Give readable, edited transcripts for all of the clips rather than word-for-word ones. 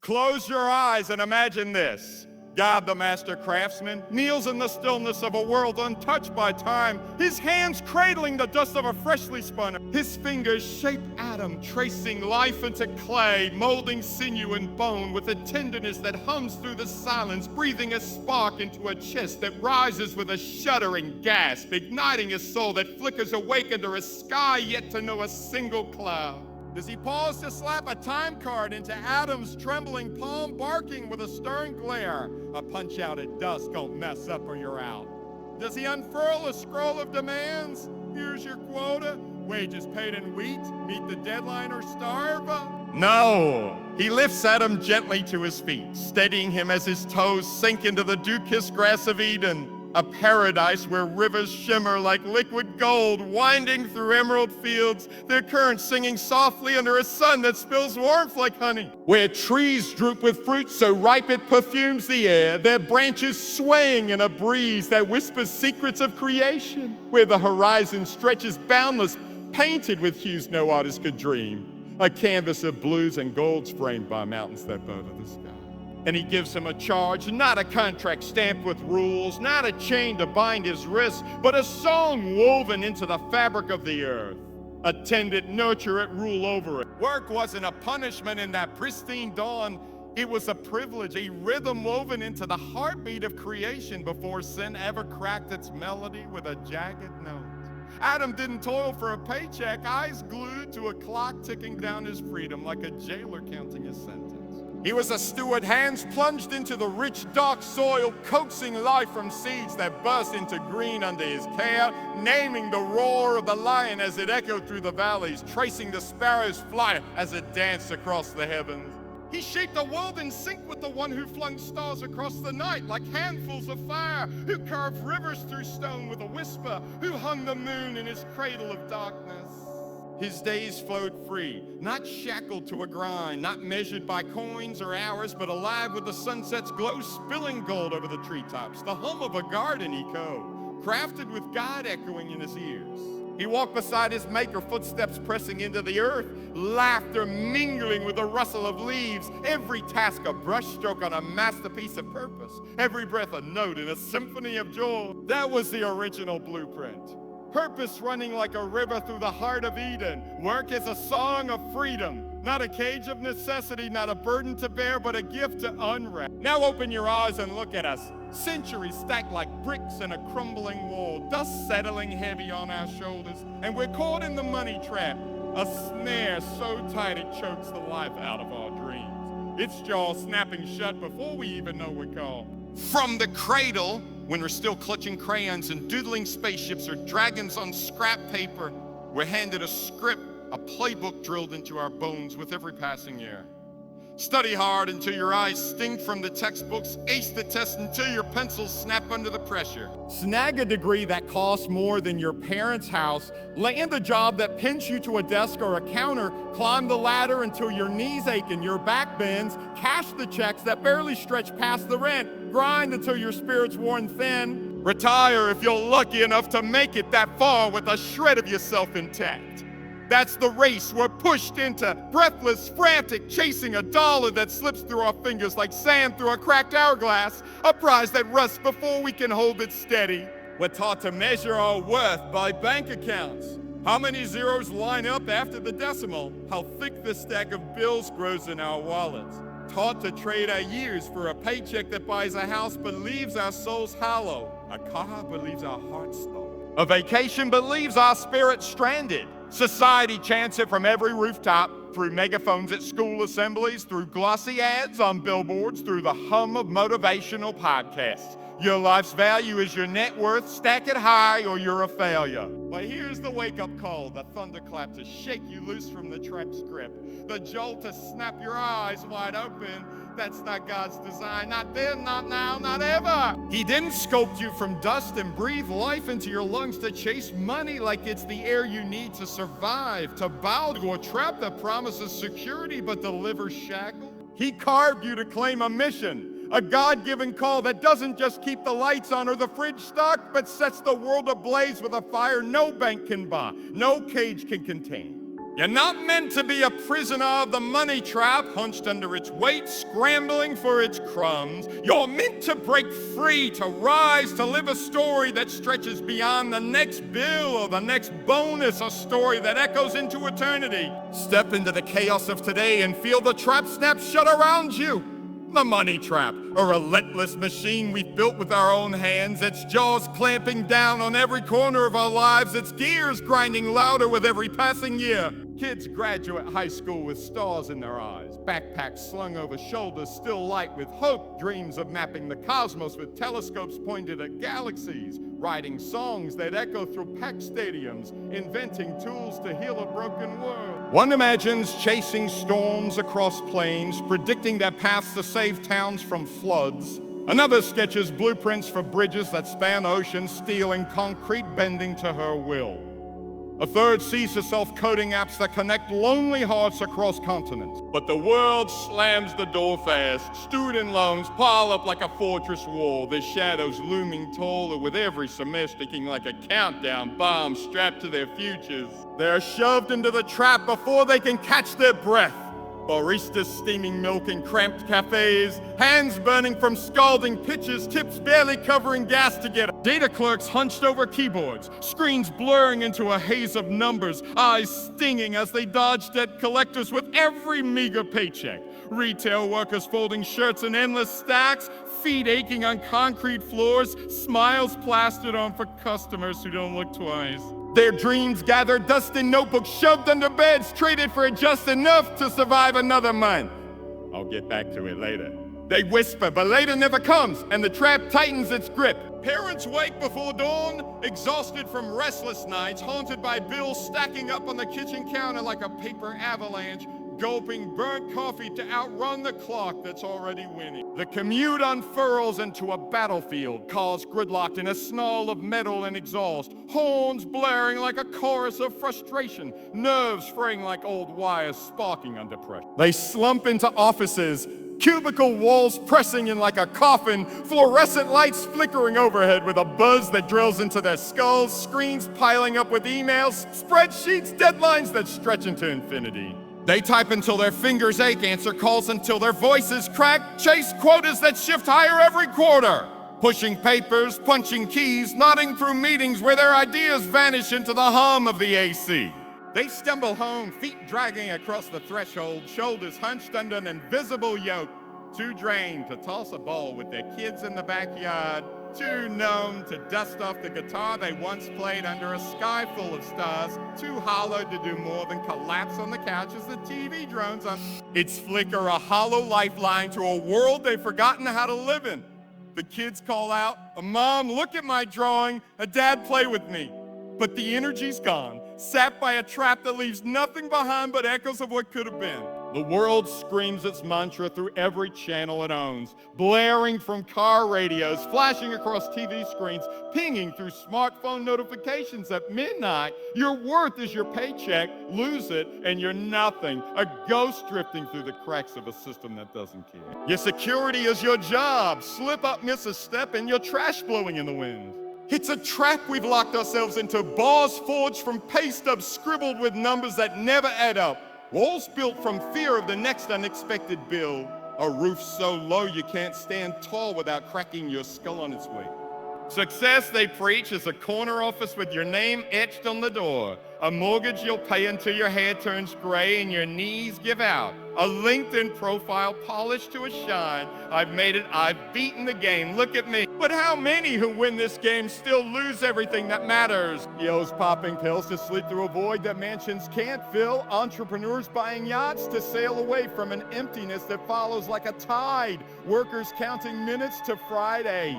Close your eyes and imagine this. God, the master craftsman, kneels in the stillness of a world untouched by time, his hands cradling the dust of a freshly spun. His fingers shape Adam, tracing life into clay, molding sinew and bone with a tenderness that hums through the silence, breathing a spark into a chest that rises with a shuddering gasp, igniting a soul that flickers awake under a sky yet to know a single cloud. Does he pause to slap a time card into Adam's trembling palm, barking with a stern glare? A punch out at dusk, don't mess up or you're out. Does he unfurl a scroll of demands? Here's your quota, wages paid in wheat, meet the deadline or starve? No, he lifts Adam gently to his feet, steadying him as his toes sink into the dew-kissed grass of Eden. A paradise where rivers shimmer like liquid gold, winding through emerald fields, their currents singing softly under a sun that spills warmth like honey. Where trees droop with fruit so ripe it perfumes the air, their branches swaying in a breeze that whispers secrets of creation. Where the horizon stretches boundless, painted with hues no artist could dream. A canvas of blues and golds framed by mountains that bow to the sky. And he gives him a charge, not a contract stamped with rules, not a chain to bind his wrists, but a song woven into the fabric of the earth. Attend it, nurture it, rule over it. Work wasn't a punishment in that pristine dawn. It was a privilege, a rhythm woven into the heartbeat of creation before sin ever cracked its melody with a jagged note. Adam didn't toil for a paycheck, eyes glued to a clock ticking down his freedom like a jailer counting his sentence. He was a steward, hands plunged into the rich, dark soil, coaxing life from seeds that burst into green under his care, naming the roar of the lion as it echoed through the valleys, tracing the sparrow's flight as it danced across the heavens. He shaped a world in sync with the one who flung stars across the night like handfuls of fire, who carved rivers through stone with a whisper, who hung the moon in his cradle of darkness. His days flowed free, not shackled to a grind, not measured by coins or hours, but alive with the sunset's glow spilling gold over the treetops, the hum of a garden echo, crafted with God echoing in his ears. He walked beside his maker, footsteps pressing into the earth, laughter mingling with the rustle of leaves, every task a brushstroke on a masterpiece of purpose, every breath a note in a symphony of joy. That was the original blueprint. Purpose running like a river through the heart of Eden. Work is a song of freedom, not a cage of necessity, not a burden to bear, but a gift to unwrap. Now open your eyes and look at us. Centuries stacked like bricks in a crumbling wall, dust settling heavy on our shoulders, and we're caught in the money trap, a snare so tight it chokes the life out of our dreams. Its jaw snapping shut before we even know we're caught. From the cradle, when we're still clutching crayons and doodling spaceships or dragons on scrap paper, we're handed a script, a playbook drilled into our bones with every passing year. Study hard until your eyes sting from the textbooks, ace the test until your pencils snap under the pressure. Snag a degree that costs more than your parents' house, land a job that pins you to a desk or a counter, climb the ladder until your knees ache and your back bends, cash the checks that barely stretch past the rent, grind until your spirit's worn thin, retire if you're lucky enough to make it that far with a shred of yourself intact. That's the race we're pushed into, breathless, frantic, chasing a dollar that slips through our fingers like sand through a cracked hourglass, a prize that rusts before we can hold it steady. We're taught to measure our worth by bank accounts. How many zeros line up after the decimal? How thick the stack of bills grows in our wallets. Taught to trade our years for a paycheck that buys a house but leaves our souls hollow, a car but leaves our hearts stalled, a vacation but leaves our spirits stranded. Society chants it from every rooftop, through megaphones at school assemblies, through glossy ads on billboards, through the hum of motivational podcasts. Your life's value is your net worth, stack it high or you're a failure. But here's the wake-up call, the thunderclap to shake you loose from the trap's grip, the jolt to snap your eyes wide open. That's not God's design, not then, not now, not ever. He didn't sculpt you from dust and breathe life into your lungs to chase money like it's the air you need to survive, to bow to a trap that promises security but delivers shackles. He carved you to claim a mission, a God-given call that doesn't just keep the lights on or the fridge stocked, but sets the world ablaze with a fire no bank can buy, no cage can contain. You're not meant to be a prisoner of the money trap, hunched under its weight, scrambling for its crumbs. You're meant to break free, to rise, to live a story that stretches beyond the next bill or the next bonus, a story that echoes into eternity. Step into the chaos of today and feel the trap snap shut around you. The money trap, a relentless machine we've built with our own hands, its jaws clamping down on every corner of our lives, its gears grinding louder with every passing year. Kids graduate high school with stars in their eyes, backpacks slung over shoulders still light with hope, dreams of mapping the cosmos with telescopes pointed at galaxies, writing songs that echo through packed stadiums, inventing tools to heal a broken world. One imagines chasing storms across plains, predicting their paths to save towns from floods. Another sketches blueprints for bridges that span oceans, steel and concrete bending to her will. A third sees herself coding apps that connect lonely hearts across continents. But the world slams the door fast. Student loans pile up like a fortress wall, their shadows looming taller with every semester, ticking like a countdown bomb strapped to their futures. They're shoved into the trap before they can catch their breath. Baristas steaming milk in cramped cafes, hands burning from scalding pitches, tips barely covering gas to get it. Data clerks hunched over keyboards, screens blurring into a haze of numbers, eyes stinging as they dodge debt collectors with every meager paycheck. Retail workers folding shirts in endless stacks, feet aching on concrete floors, smiles plastered on for customers who don't look twice. Their dreams gathered, dust in notebooks, shoved under beds, traded for just enough to survive another month. I'll get back to it later. They whisper, but later never comes, and the trap tightens its grip. Parents wake before dawn, exhausted from restless nights, haunted by bills stacking up on the kitchen counter like a paper avalanche, gulping burnt coffee to outrun the clock that's already winning. The commute unfurls into a battlefield, cars gridlocked in a snarl of metal and exhaust, horns blaring like a chorus of frustration, nerves fraying like old wires sparking under pressure. They slump into offices, cubicle walls pressing in like a coffin, fluorescent lights flickering overhead with a buzz that drills into their skulls, screens piling up with emails, spreadsheets, deadlines that stretch into infinity. They type until their fingers ache, answer calls until their voices crack, chase quotas that shift higher every quarter. Pushing papers, punching keys, nodding through meetings where their ideas vanish into the hum of the AC. They stumble home, feet dragging across the threshold, shoulders hunched under an invisible yoke. Too drained to toss a ball with their kids in the backyard. Too numb to dust off the guitar they once played under a sky full of stars. Too hollow to do more than collapse on the couch as the TV drones on. Its flicker a hollow lifeline to a world they've forgotten how to live in. The kids call out, "A mom, look at my drawing. A dad, play with me." But the energy's gone, sapped by a trap that leaves nothing behind but echoes of what could have been. The world screams its mantra through every channel it owns, blaring from car radios, flashing across TV screens, pinging through smartphone notifications at midnight. Your worth is your paycheck, lose it, and you're nothing, a ghost drifting through the cracks of a system that doesn't care. Your security is your job, slip up, miss a step, and your trash blowing in the wind. It's a trap we've locked ourselves into, bars forged from pay stubs scribbled with numbers that never add up. Walls built from fear of the next unexpected bill. A roof so low you can't stand tall without cracking your skull on its weight. Success, they preach, is a corner office with your name etched on the door. A mortgage you'll pay until your hair turns gray and your knees give out. A LinkedIn profile polished to a shine. I've made it, I've beaten the game, look at me. But how many who win this game still lose everything that matters? CEOs popping pills to slip through a void that mansions can't fill. Entrepreneurs buying yachts to sail away from an emptiness that follows like a tide. Workers counting minutes to Friday.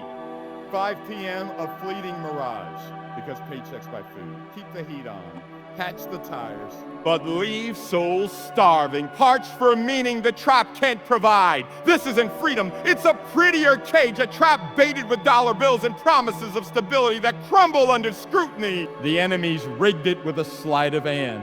5 p.m. a fleeting mirage, because paychecks buy food. Keep the heat on, patch the tires, but leave souls starving, parched for meaning the trap can't provide. This isn't freedom, it's a prettier cage, a trap baited with dollar bills and promises of stability that crumble under scrutiny. The enemy's rigged it with a sleight of hand.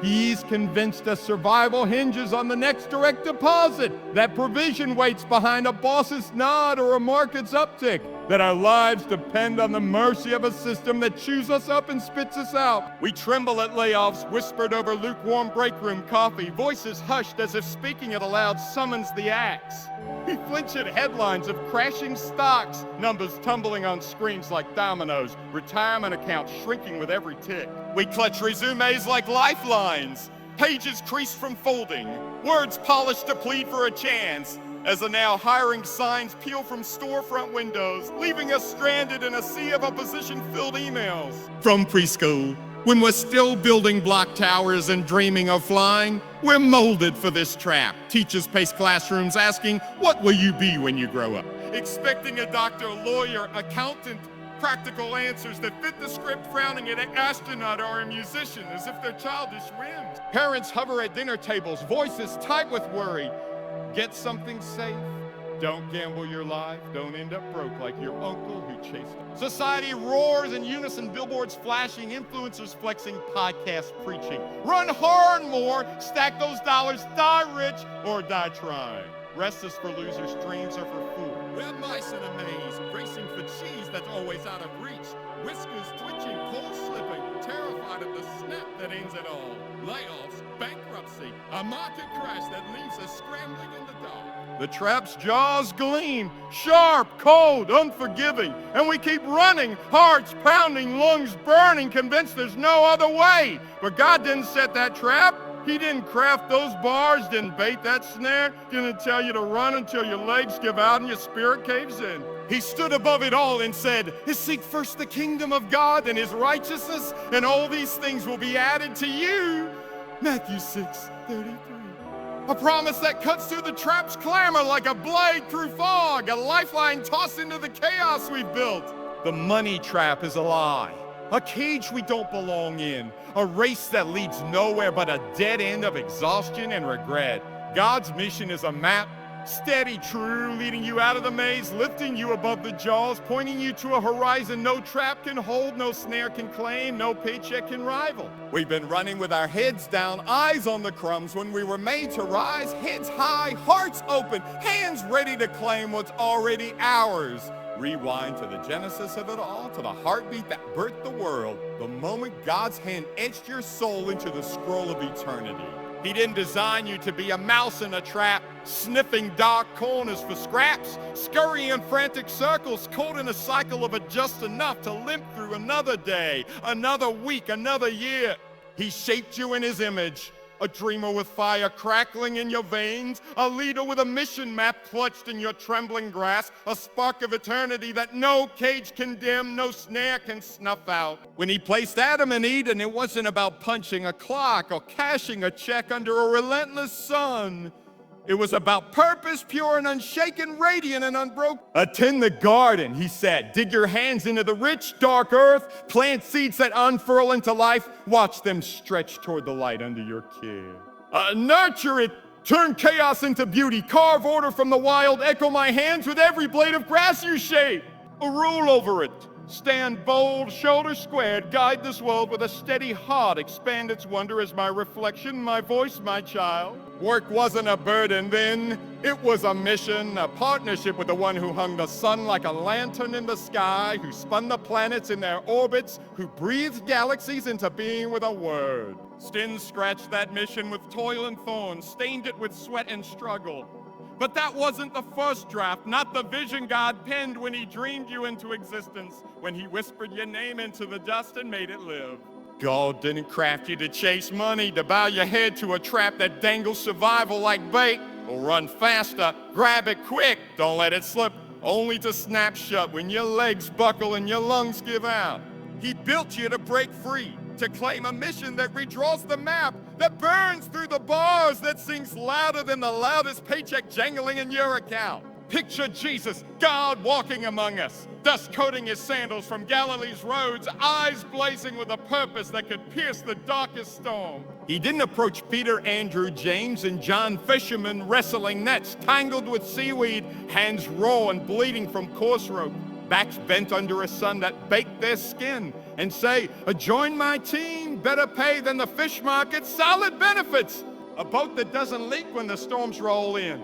He's convinced us survival hinges on the next direct deposit, that provision waits behind a boss's nod or a market's uptick, that our lives depend on the mercy of a system that chews us up and spits us out. We tremble at layoffs whispered over lukewarm break room coffee, voices hushed as if speaking it aloud summons the axe. We flinch at headlines of crashing stocks, numbers tumbling on screens like dominoes, retirement accounts shrinking with every tick. We clutch resumes like lifelines, pages creased from folding, words polished to plead for a chance, as the now hiring signs peel from storefront windows, leaving us stranded in a sea of opposition-filled emails. From preschool, when we're still building block towers and dreaming of flying, we're molded for this trap. Teachers pace classrooms asking, what will you be when you grow up? Expecting a doctor, lawyer, accountant, practical answers that fit the script, frowning at an astronaut or a musician as if they're childish whims. Parents hover at dinner tables, voices tight with worry. Get something safe. Don't gamble your life. Don't end up broke like your uncle who chased him. Society roars in unison, billboards flashing, influencers flexing, podcasts preaching. Run hard more, stack those dollars, die rich or die trying. Rest is for losers, dreams are for fools. We're mice in a maze, racing for cheese that's always out of reach. Whiskers twitching, cold slipping, terrified of the snap that ends it all. Layoffs, bankruptcy, a market crash that leaves us scrambling in the dark. The trap's jaws gleam, sharp, cold, unforgiving, and we keep running, hearts pounding, lungs burning, convinced there's no other way. But God didn't set that trap. He didn't craft those bars, didn't bait that snare, didn't tell you to run until your legs give out and your spirit caves in. He stood above it all and said, seek first the kingdom of God and his righteousness, and all these things will be added to you. Matthew 6:33. A promise that cuts through the trap's clamor like a blade through fog, a lifeline tossed into the chaos we've built. The money trap is a lie, a cage we don't belong in, a race that leads nowhere but a dead end of exhaustion and regret. God's mission is a map, steady, true, leading you out of the maze, lifting you above the jaws, pointing you to a horizon no trap can hold, no snare can claim, no paycheck can rival. We've been running with our heads down, eyes on the crumbs when we were made to rise, heads high, hearts open, hands ready to claim what's already ours. Rewind to the genesis of it all, to the heartbeat that birthed the world, the moment God's hand etched your soul into the scroll of eternity. He didn't design you to be a mouse in a trap, sniffing dark corners for scraps, scurrying in frantic circles, caught in a cycle of just enough to limp through another day, another week, another year. He shaped you in his image, a dreamer with fire crackling in your veins, a leader with a mission map clutched in your trembling grasp, a spark of eternity that no cage can dim, no snare can snuff out. When he placed Adam in Eden, it wasn't about punching a clock or cashing a check under a relentless sun. It was about purpose, pure and unshaken, radiant and unbroken. Attend the garden, he said. Dig your hands into the rich, dark earth. Plant seeds that unfurl into life. Watch them stretch toward the light under your care. Nurture it. Turn chaos into beauty. Carve order from the wild. Echo my hands with every blade of grass you shape. Rule over it. Stand bold, shoulders squared, guide this world with a steady heart, expand its wonder as my reflection, my voice, my child. Work wasn't a burden then, it was a mission, a partnership with the one who hung the sun like a lantern in the sky, who spun the planets in their orbits, who breathed galaxies into being with a word. Stins scratched that mission with toil and thorns, stained it with sweat and struggle. But that wasn't the first draft, not the vision God penned when he dreamed you into existence, when he whispered your name into the dust and made it live. God didn't craft you to chase money, to bow your head to a trap that dangles survival like bait. Or run faster, grab it quick, don't let it slip, only to snap shut when your legs buckle and your lungs give out. He built you to break free, to claim a mission that redraws the map, that burns through the bars, that sings louder than the loudest paycheck jangling in your account. Picture Jesus, God walking among us, dust coating his sandals from Galilee's roads, eyes blazing with a purpose that could pierce the darkest storm. He didn't approach Peter, Andrew, James, and John, fishermen wrestling nets, tangled with seaweed, hands raw and bleeding from coarse rope. backs bent under a sun that baked their skin, and say, join my team, better pay than the fish market, solid benefits. A boat that doesn't leak when the storms roll in.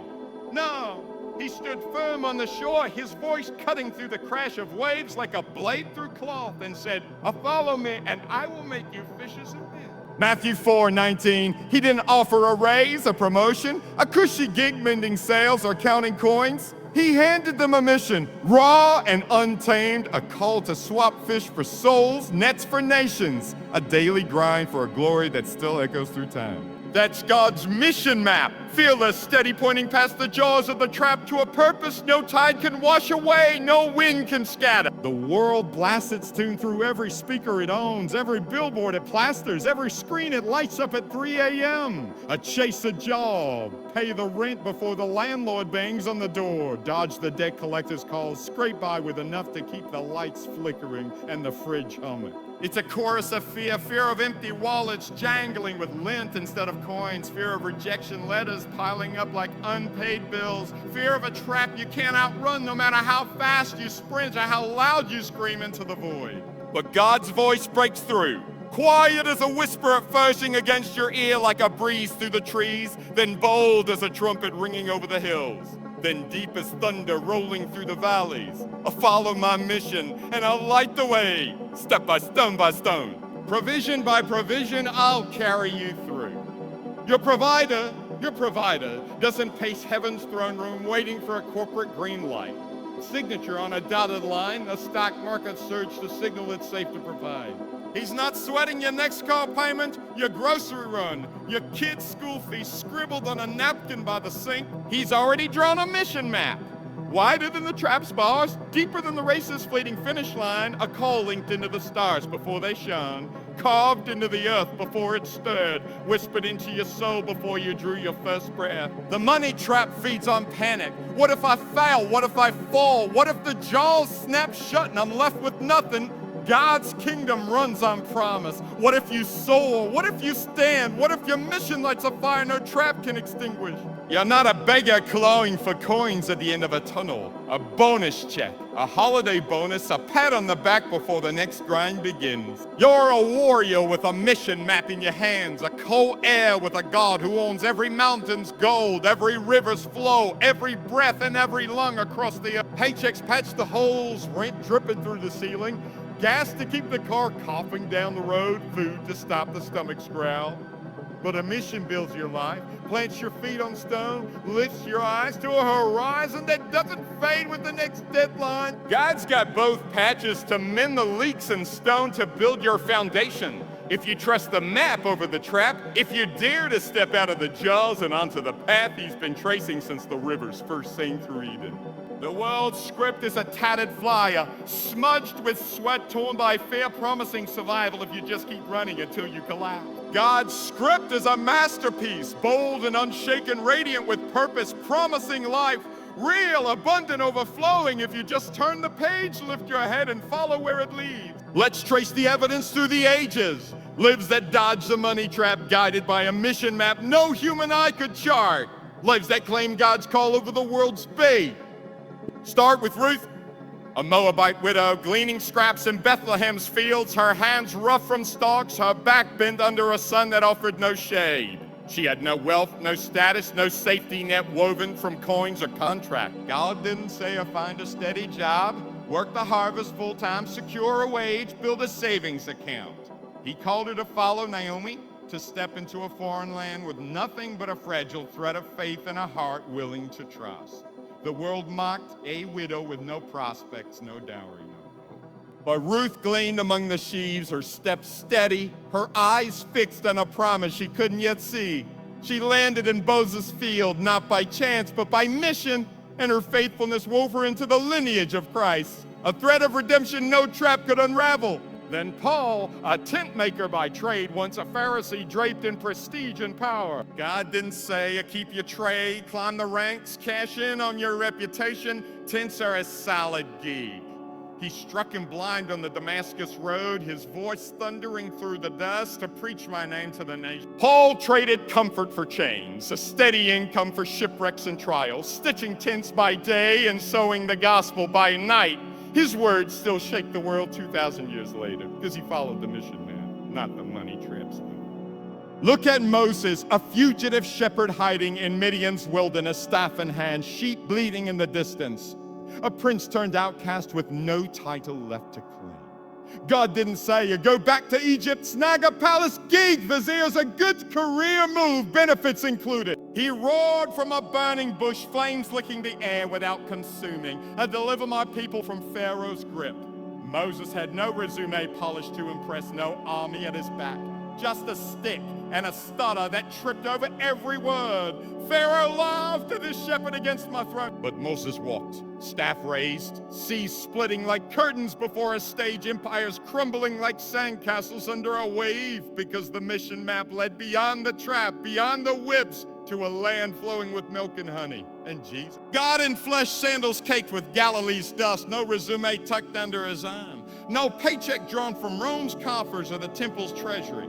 No, he stood firm on the shore, his voice cutting through the crash of waves like a blade through cloth, and said, follow me, and I will make you fishers of men. Matthew 4:19, he didn't offer a raise, a promotion, a cushy gig mending sales or counting coins. He handed them a mission, raw and untamed, a call to swap fish for souls, nets for nations, a daily grind for a glory that still echoes through time. That's God's mission map, fearless, steady, pointing past the jaws of the trap to a purpose no tide can wash away, no wind can scatter. The world blasts its tune through every speaker it owns, every billboard it plasters, every screen it lights up at 3 a.m. Chase a job, pay the rent before the landlord bangs on the door, dodge the debt collector's calls, scrape by with enough to keep the lights flickering and the fridge humming. It's a chorus of fear, fear of empty wallets jangling with lint instead of coins, fear of rejection letters piling up like unpaid bills, fear of a trap you can't outrun no matter how fast you sprint or how loud you scream into the void. But God's voice breaks through. Quiet as a whisper flourishing against your ear like a breeze through the trees, then bold as a trumpet ringing over the hills. Then deep as thunder rolling through the valleys. I'll follow my mission and I'll light the way, step by stone. Provision by provision, I'll carry you through. Your provider doesn't pace heaven's throne room waiting for a corporate green light. Signature on a dotted line, a stock market surge to signal it's safe to provide. He's not sweating your next car payment, your grocery run, your kid's school fees scribbled on a napkin by the sink. He's already drawn a mission map. Wider than the trap's bars, deeper than the race's fleeting finish line, a call linked into the stars before they shone, carved into the earth before it stirred, whispered into your soul before you drew your first breath. The money trap feeds on panic. What if I fail? What if I fall? What if the jaws snap shut and I'm left with nothing? God's kingdom runs on promise. What if you soar? What if you stand? What if your mission lights a fire no trap can extinguish? You're not a beggar clawing for coins at the end of a tunnel. A bonus check, a holiday bonus, a pat on the back before the next grind begins. You're a warrior with a mission map in your hands, a co-heir with a God who owns every mountain's gold, every river's flow, every breath and every lung across the earth. Paychecks patch the holes, rent dripping through the ceiling, gas to keep the car coughing down the road, food to stop the stomach's growl. But a mission builds your life, plants your feet on stone, lifts your eyes to a horizon that doesn't fade with the next deadline. God's got both patches to mend the leaks and stone to build your foundation. If you trust the map over the trap, if you dare to step out of the jaws and onto the path he's been tracing since the rivers first sang through Eden. The world's script is a tattered flyer, smudged with sweat, torn by fear, promising survival if you just keep running until you collapse. God's script is a masterpiece, bold and unshaken, radiant with purpose, promising life, real, abundant, overflowing. If you just turn the page, lift your head, and follow where it leads. Let's trace the evidence through the ages. Lives that dodge the money trap, guided by a mission map no human eye could chart. Lives that claim God's call over the world's fate. Start with Ruth, a Moabite widow, gleaning scraps in Bethlehem's fields, her hands rough from stalks, her back bent under a sun that offered no shade. She had no wealth, no status, no safety net woven from coins or contract. God didn't say her find a steady job, work the harvest full-time, secure a wage, build a savings account. He called her to follow Naomi, to step into a foreign land with nothing but a fragile thread of faith and a heart willing to trust. The world mocked a widow with no prospects, no dowry, no hope. But Ruth gleaned among the sheaves, her steps steady, her eyes fixed on a promise she couldn't yet see. She landed in Boaz's field, not by chance, but by mission, and her faithfulness wove her into the lineage of Christ, a thread of redemption no trap could unravel. Then Paul, a tent maker by trade, once a Pharisee draped in prestige and power. God didn't say, keep your trade, climb the ranks, cash in on your reputation. Tents are a solid gig. He struck him blind on the Damascus road, his voice thundering through the dust to preach my name to the nation. Paul traded comfort for chains, a steady income for shipwrecks and trials, stitching tents by day and sowing the gospel by night. His words still shake the world 2,000 years later because he followed the mission man, not the money traps. Look at Moses, a fugitive shepherd hiding in Midian's wilderness, staff in hand, sheep bleating in the distance. A prince turned outcast with no title left to claim. God didn't say, you go back to Egypt, snag a palace gig, vizier's a good career move, benefits included. He roared from a burning bush, flames licking the air without consuming. I deliver my people from Pharaoh's grip. Moses had no resume polished to impress, no army at his back. Just a stick and a stutter that tripped over every word. Pharaoh laughed at his shepherd against my throat. But Moses walked, staff raised, seas splitting like curtains before a stage, empires crumbling like sandcastles under a wave, because the mission map led beyond the trap, beyond the whips, to a land flowing with milk and honey. And Jesus, God in flesh, sandals caked with Galilee's dust, no resume tucked under his arm, no paycheck drawn from Rome's coffers or the temple's treasury.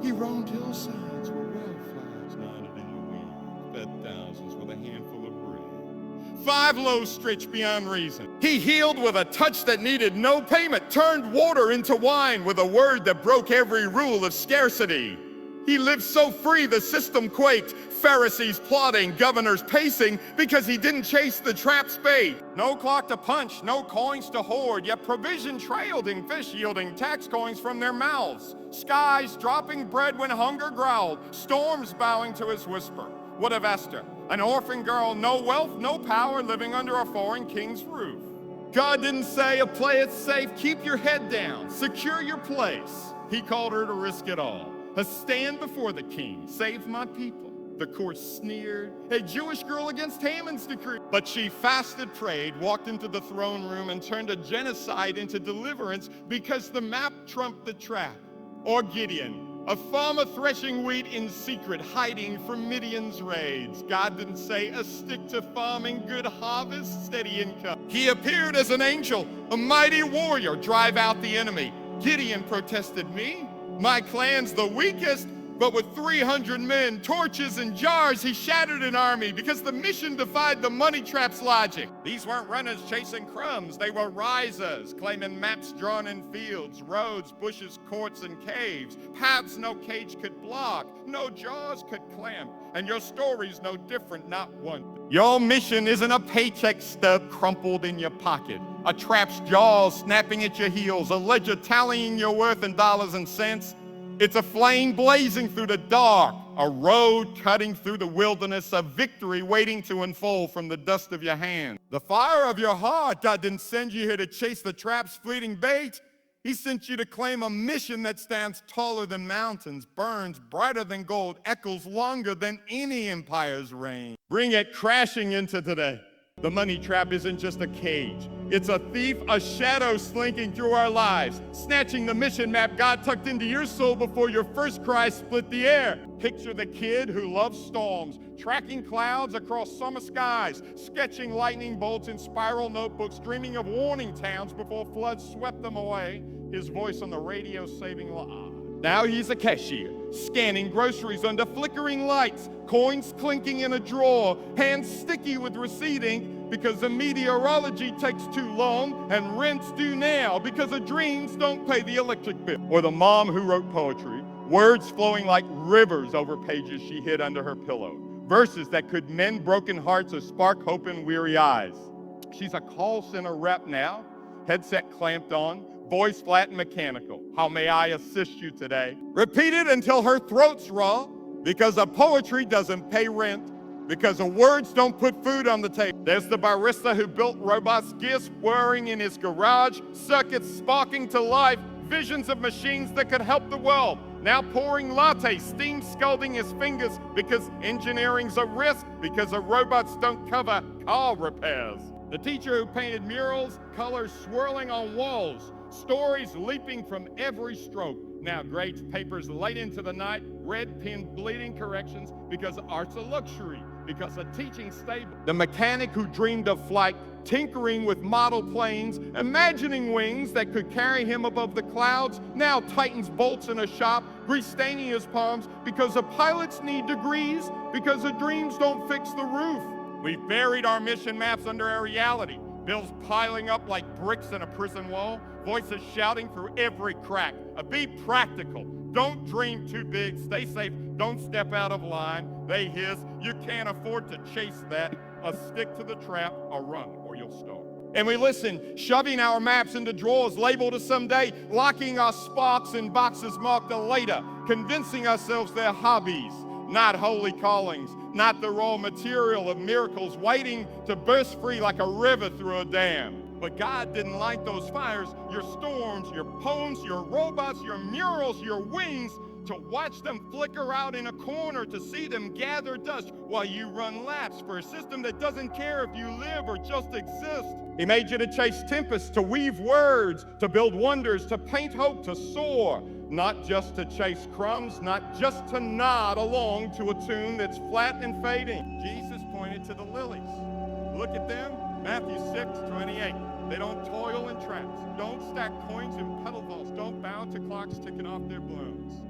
He roamed hillsides where wildflowers nodded in the wind, fed thousands with a handful of bread. 5 loaves stretched beyond reason. He healed with a touch that needed no payment, turned water into wine with a word that broke every rule of scarcity. He lived so free the system quaked, Pharisees plotting, governors pacing, because he didn't chase the trap's bait. No clock to punch, no coins to hoard, yet provision trailed in fish yielding tax coins from their mouths. Skies dropping bread when hunger growled, storms bowing to his whisper. What of Esther, an orphan girl, no wealth, no power, living under a foreign king's roof? God didn't say, play it safe, keep your head down, secure your place. He called her to risk it all. A stand before the king, save my people. The court sneered, a Jewish girl against Haman's decree. But she fasted, prayed, walked into the throne room and turned a genocide into deliverance because the map trumped the trap. Or Gideon, a farmer threshing wheat in secret, hiding from Midian's raids. God didn't say a stick to farming, good harvest, steady income. He appeared as an angel, a mighty warrior, drive out the enemy. Gideon protested, me? My clan's the weakest, but with 300 men, torches and jars, he shattered an army because the mission defied the money trap's logic. These weren't runners chasing crumbs, they were risers, claiming maps drawn in fields, roads, bushes, courts, and caves, paths no cage could block, no jaws could clamp, and your story's no different, not one. Your mission isn't a paycheck stub crumpled in your pocket, a trap's jaws snapping at your heels, a ledger tallying your worth in dollars and cents. It's a flame blazing through the dark, a road cutting through the wilderness, a victory waiting to unfold from the dust of your hand. The fire of your heart, God didn't send you here to chase the trap's fleeting bait. He sent you to claim a mission that stands taller than mountains, burns brighter than gold, echoes longer than any empire's reign. Bring it crashing into today. The money trap isn't just a cage. It's a thief, a shadow slinking through our lives, snatching the mission map God tucked into your soul before your first cry split the air. Picture the kid who loves storms, tracking clouds across summer skies, sketching lightning bolts in spiral notebooks, dreaming of warning towns before floods swept them away, his voice on the radio saving lives. Now he's a cashier, scanning groceries under flickering lights, coins clinking in a drawer, hands sticky with receipt ink because the meteorology takes too long and rent's due now because the dreams don't pay the electric bill. Or the mom who wrote poetry, words flowing like rivers over pages she hid under her pillow, verses that could mend broken hearts or spark hope in weary eyes. She's a call center rep now, headset clamped on, voice flat and mechanical. How may I assist you today? Repeat it until her throat's raw, because a poetry doesn't pay rent, because the words don't put food on the table. There's the barista who built robots, gears whirring in his garage, circuits sparking to life, visions of machines that could help the world. Now pouring lattes, steam scalding his fingers, because engineering's a risk, because the robots don't cover car repairs. The teacher who painted murals, colors swirling on walls, stories leaping from every stroke. Now grades papers late into the night, red pen bleeding corrections because art's a luxury, because a teaching stable. The mechanic who dreamed of flight, tinkering with model planes, imagining wings that could carry him above the clouds, now tightens bolts in a shop, grease staining his palms because the pilots need degrees, because the dreams don't fix the roof. We've buried our mission maps under our reality, Bills piling up like bricks in a prison wall, voices shouting through every crack. Be practical. Don't dream too big. Stay safe. Don't step out of line. They hiss. You can't afford to chase that. Stick to the trap or run or you'll starve. And we listen, shoving our maps into drawers labeled as someday, locking our sparks in boxes marked a later, convincing ourselves they're hobbies, not holy callings, not the raw material of miracles waiting to burst free like a river through a dam. But God didn't light those fires, your storms, your poems, your robots, your murals, your wings, to watch them flicker out in a corner, to see them gather dust while you run laps for a system that doesn't care if you live or just exist. He made you to chase tempests, to weave words, to build wonders, to paint hope, to soar, not just to chase crumbs, not just to nod along to a tune that's flat and fading. Jesus pointed to the lilies. Look at them, Matthew 6:28. They don't toil in traps, don't stack coins in pedal vaults, don't bow to clocks ticking off their blooms.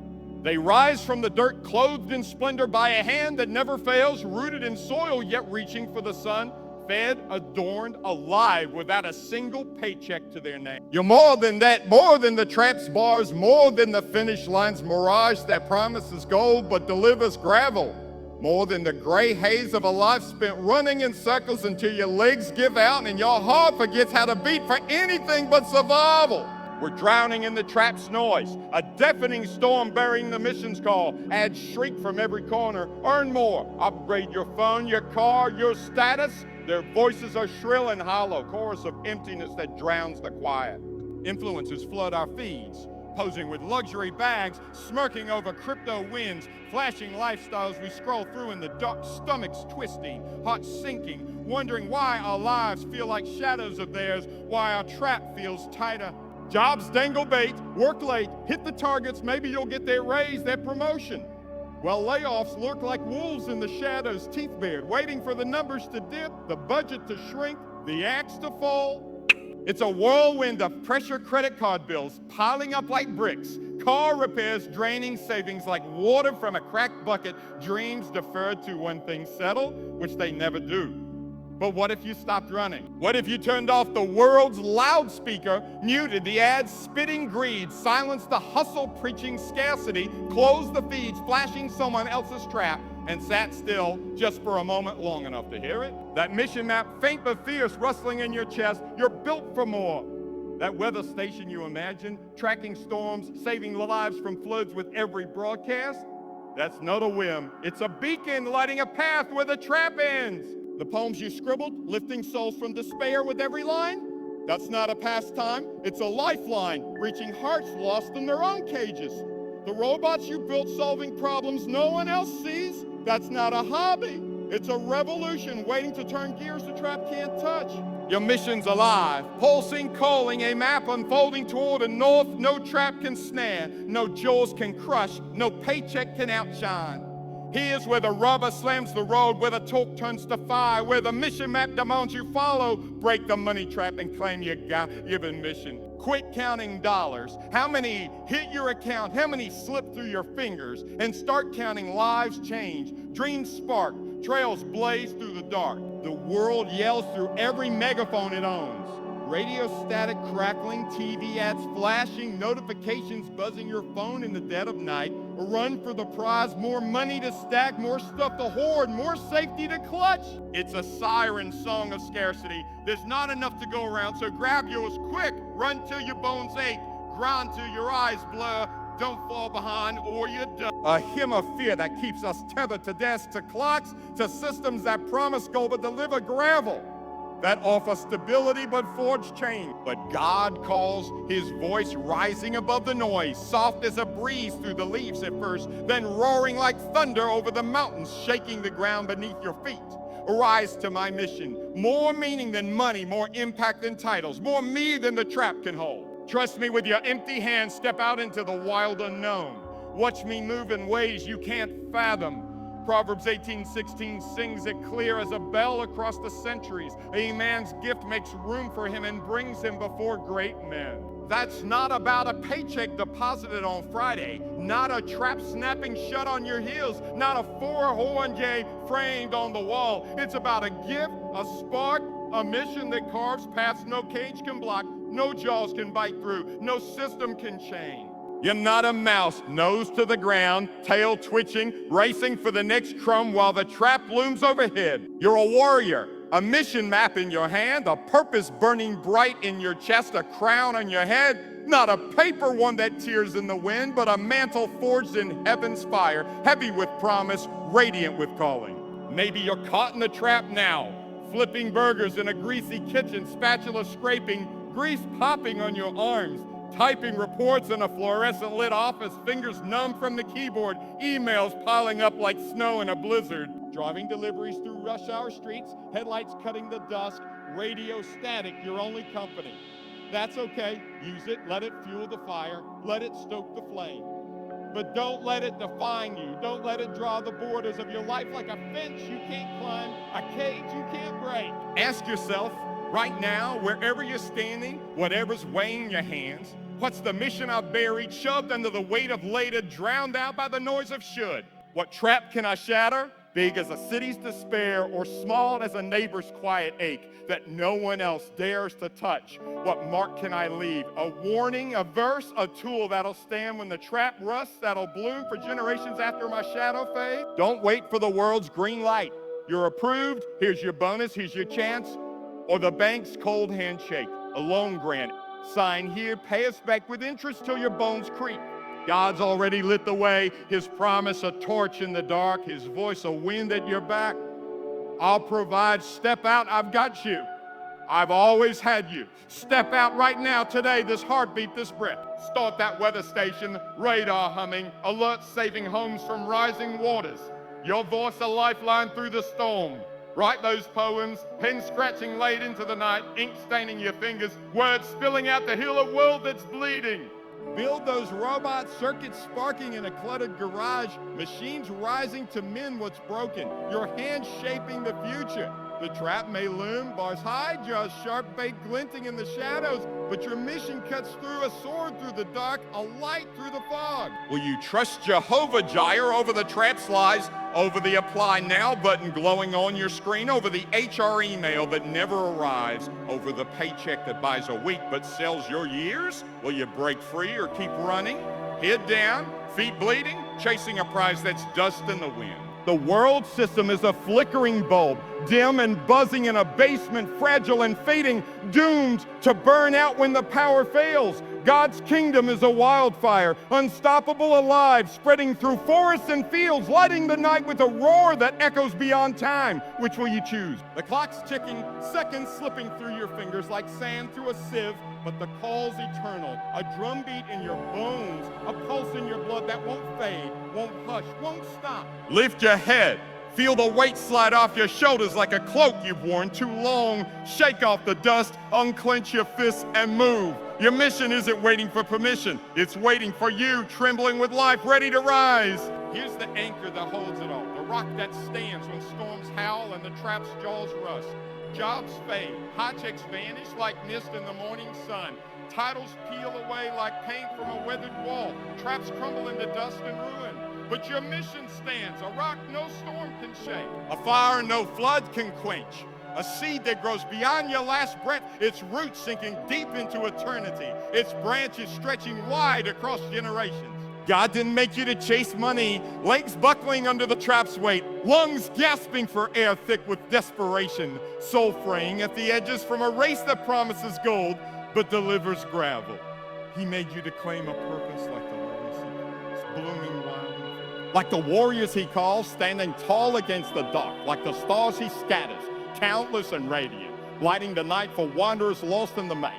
They rise from the dirt, clothed in splendor by a hand that never fails, rooted in soil yet reaching for the sun, fed, adorned, alive without a single paycheck to their name. You're more than that, more than the trap's bars, more than the finish line's mirage that promises gold but delivers gravel, more than the gray haze of a life spent running in circles until your legs give out and your heart forgets how to beat for anything but survival. We're drowning in the trap's noise, a deafening storm bearing the mission's call. Ads shriek from every corner, earn more, upgrade your phone, your car, your status. Their voices are shrill and hollow, chorus of emptiness that drowns the quiet. Influencers flood our feeds, posing with luxury bags, smirking over crypto wins, flashing lifestyles we scroll through in the dark, stomachs twisting, hearts sinking, wondering why our lives feel like shadows of theirs, why our trap feels tighter. Jobs dangle bait, work late, hit the targets, maybe you'll get that raise, that promotion. Well, layoffs lurk like wolves in the shadows, teeth bared, waiting for the numbers to dip, the budget to shrink, the axe to fall. It's a whirlwind of pressure credit card bills piling up like bricks, car repairs draining savings like water from a cracked bucket, dreams deferred to when things settle, which they never do. But what if you stopped running? What if you turned off the world's loudspeaker, muted the ads spitting greed, silenced the hustle preaching scarcity, closed the feeds flashing someone else's trap, and sat still just for a moment long enough to hear it? That mission map, faint but fierce, rustling in your chest, you're built for more. That weather station you imagine, tracking storms, saving lives from floods with every broadcast, that's not a whim. It's a beacon lighting a path where the trap ends. The poems you scribbled, lifting souls from despair with every line, that's not a pastime, it's a lifeline, reaching hearts lost in their own cages. The robots you built solving problems no one else sees, that's not a hobby, it's a revolution waiting to turn gears the trap can't touch. Your mission's alive, pulsing, calling, a map unfolding toward a north no trap can snare, no jaws can crush, no paycheck can outshine. Here's where the rubber slams the road, where the talk turns to fire, where the mission map demands you follow. Break the money trap and claim your God-given mission. Quit counting dollars. How many hit your account? How many slip through your fingers? And start counting lives change. Dreams spark. Trails blaze through the dark. The world yells through every megaphone it owns. Radio static crackling, TV ads flashing, notifications buzzing your phone in the dead of night. A run for the prize, more money to stack, more stuff to hoard, more safety to clutch. It's a siren song of scarcity. There's not enough to go around, so grab yours quick. Run till your bones ache, grind till your eyes blur. Don't fall behind or you're done. A hymn of fear that keeps us tethered to desks, to clocks, to systems that promise gold but deliver gravel. That offer stability but forge change. But God calls, his voice rising above the noise, soft as a breeze through the leaves at first, then roaring like thunder over the mountains, shaking the ground beneath your feet. Arise to my mission. More meaning than money, more impact than titles, more me than the trap can hold. Trust me with your empty hands, step out into the wild unknown. Watch me move in ways you can't fathom. Proverbs 18:16 sings it clear as a bell across the centuries. A man's gift makes room for him and brings him before great men. That's not about a paycheck deposited on Friday, not a trap snapping shut on your heels, not a four-horn jay framed on the wall. It's about a gift, a spark, A mission that carves paths no cage can block, no jaws can bite through, no system can chain. You're not a mouse, nose to the ground, tail twitching, racing for the next crumb while the trap looms overhead. You're a warrior, a mission map in your hand, a purpose burning bright in your chest, a crown on your head. Not a paper one that tears in the wind, but a mantle forged in heaven's fire, heavy with promise, radiant with calling. Maybe you're caught in the trap now, flipping burgers in a greasy kitchen, spatula scraping, grease popping on your arms, typing reports in a fluorescent lit office, fingers numb from the keyboard, emails piling up like snow in a blizzard, driving deliveries through rush hour streets, headlights cutting the dusk, radio static, your only company. That's okay, use it, let it fuel the fire, let it stoke the flame. But don't let it define you. Don't let it draw the borders of your life like a fence you can't climb, a cage you can't break. Ask yourself, right now, wherever you're standing, whatever's weighing your hands, what's the mission I've buried, shoved under the weight of later, drowned out by the noise of should? What trap can I shatter? Big as a city's despair or small as a neighbor's quiet ache that no one else dares to touch. What mark can I leave? A warning, a verse, a tool that'll stand when the trap rusts, that'll bloom for generations after my shadow fades? Don't wait for the world's green light. You're approved, here's your bonus, here's your chance. Or the bank's cold handshake, a loan grant. Sign here, pay us back with interest till your bones creep. God's already lit the way, his promise a torch in the dark, his voice a wind at your back. I'll provide, step out, I've got you. I've always had you. Step out right now, today, this heartbeat, this breath. Start that weather station, radar humming, alert saving homes from rising waters. Your voice a lifeline through the storm. Write those poems, pen scratching late into the night, ink staining your fingers, words spilling out the hill of world that's bleeding. Build those robot circuits sparking in a cluttered garage, machines rising to mend what's broken, your hands shaping the future. The trap may loom, bars high, jaws sharp, bait glinting in the shadows, but your mission cuts through, a sword through the dark, a light through the fog. Will you trust Jehovah Jireh over the trap's lies, over the apply now button glowing on your screen, over the HR email that never arrives, over the paycheck that buys a week but sells your years? Will you break free or keep running? Head down, feet bleeding, chasing a prize that's dust in the wind. The world system is a flickering bulb, dim and buzzing in a basement, fragile and fading, doomed to burn out when the power fails. God's kingdom is a wildfire, unstoppable, alive, spreading through forests and fields, lighting the night with a roar that echoes beyond time. Which will you choose? The clock's ticking, seconds slipping through your fingers like sand through a sieve, but the call's eternal, a drumbeat in your bones, a pulse in your blood that won't fade, won't hush, won't stop. Lift your head. Feel the weight slide off your shoulders like a cloak you've worn too long. Shake off the dust, unclench your fists, and move. Your mission isn't waiting for permission. It's waiting for you, trembling with life, ready to rise. Here's the anchor that holds it all, the rock that stands when storms howl and the trap's jaws rust. Jobs fade, paychecks vanish like mist in the morning sun. Titles peel away like paint from a weathered wall. Traps crumble into dust and ruin. But your mission stands, a rock no storm can shake, a fire no flood can quench, a seed that grows beyond your last breath, its roots sinking deep into eternity, its branches stretching wide across generations. God didn't make you to chase money, legs buckling under the trap's weight, lungs gasping for air thick with desperation, soul fraying at the edges from a race that promises gold but delivers gravel. He made you to claim a purpose like the lilies he calls, blooming wild. Like the warriors he calls, standing tall against the dark, like the stars he scatters, countless and radiant, lighting the night for wanderers lost in the maze.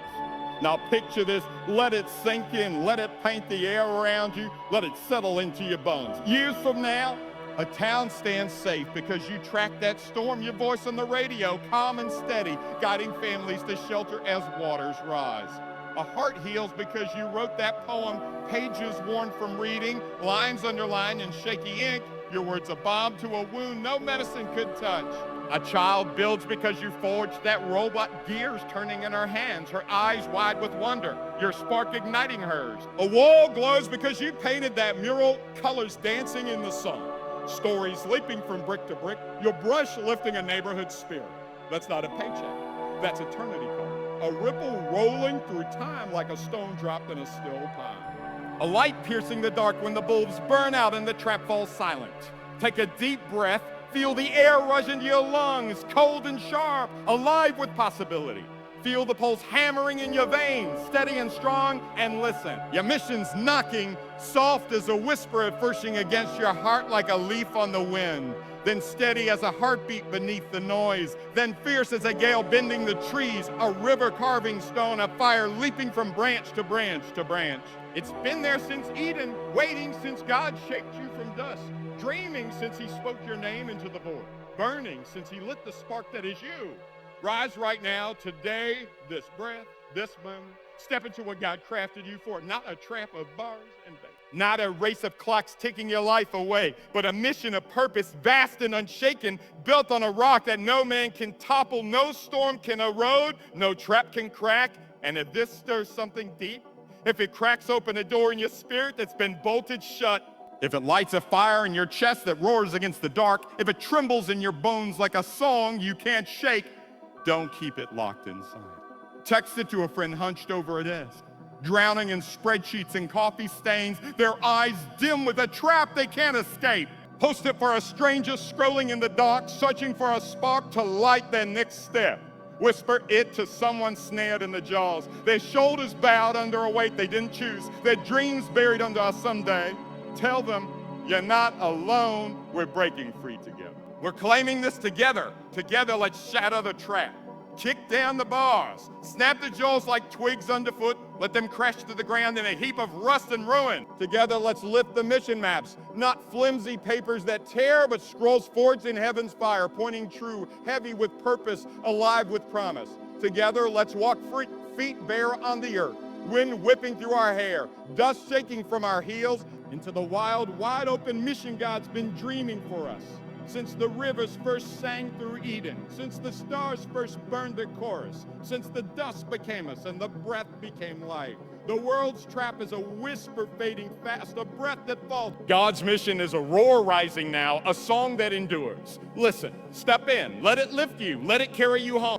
Now picture this, let it sink in, let it paint the air around you, let it settle into your bones. Years from now, a town stands safe because you tracked that storm, your voice on the radio, calm and steady, guiding families to shelter as waters rise. A heart heals because you wrote that poem, pages worn from reading, lines underlined in shaky ink, your words a balm to a wound no medicine could touch. A child builds because you forged that robot, gears turning in her hands, her eyes wide with wonder, your spark igniting hers. A wall glows because you painted that mural, colors dancing in the sun. Stories leaping from brick to brick, your brush lifting a neighborhood spirit. That's not a paycheck. That's eternity calling. A ripple rolling through time like a stone dropped in a still pond. A light piercing the dark when the bulbs burn out and the trap falls silent. Take a deep breath, feel the air rush into your lungs, cold and sharp, alive with possibility. Feel the pulse hammering in your veins, steady and strong, and listen. Your mission's knocking, soft as a whisper pushing against your heart like a leaf on the wind. Then steady as a heartbeat beneath the noise. Then fierce as a gale bending the trees, a river carving stone, a fire leaping from branch to branch to branch. It's been there since Eden, waiting since God shaped you from dust, dreaming since he spoke your name into the void, burning since he lit the spark that is you. Rise right now, today, this breath, this moment. Step into what God crafted you for, not a trap of bars and bait. Not a race of clocks ticking your life away, but a mission of purpose, vast and unshaken, built on a rock that no man can topple, no storm can erode, no trap can crack. And if this stirs something deep, if it cracks open a door in your spirit that's been bolted shut, if it lights a fire in your chest that roars against the dark, if it trembles in your bones like a song you can't shake, don't keep it locked inside. Text it to a friend hunched over a desk, drowning in spreadsheets and coffee stains, their eyes dim with a trap they can't escape. Post it for a stranger scrolling in the dark, searching for a spark to light their next step. Whisper it to someone snared in the jaws, their shoulders bowed under a weight they didn't choose, their dreams buried under a someday. Tell them, you're not alone, we're breaking free together. We're claiming this together. Together, let's shatter the trap. Kick down the bars. Snap the jaws like twigs underfoot. Let them crash to the ground in a heap of rust and ruin. Together, let's lift the mission maps. Not flimsy papers that tear, but scrolls forged in heaven's fire, pointing true, heavy with purpose, alive with promise. Together, let's walk feet bare on the earth. Wind whipping through our hair. Dust shaking from our heels into the wild, wide open mission God's been dreaming for us. Since the rivers first sang through Eden, since the stars first burned their chorus, since the dust became us and the breath became life. The world's trap is a whisper fading fast, a breath that falls. God's mission is a roar rising now, a song that endures. Listen, step in, let it lift you, let it carry you home.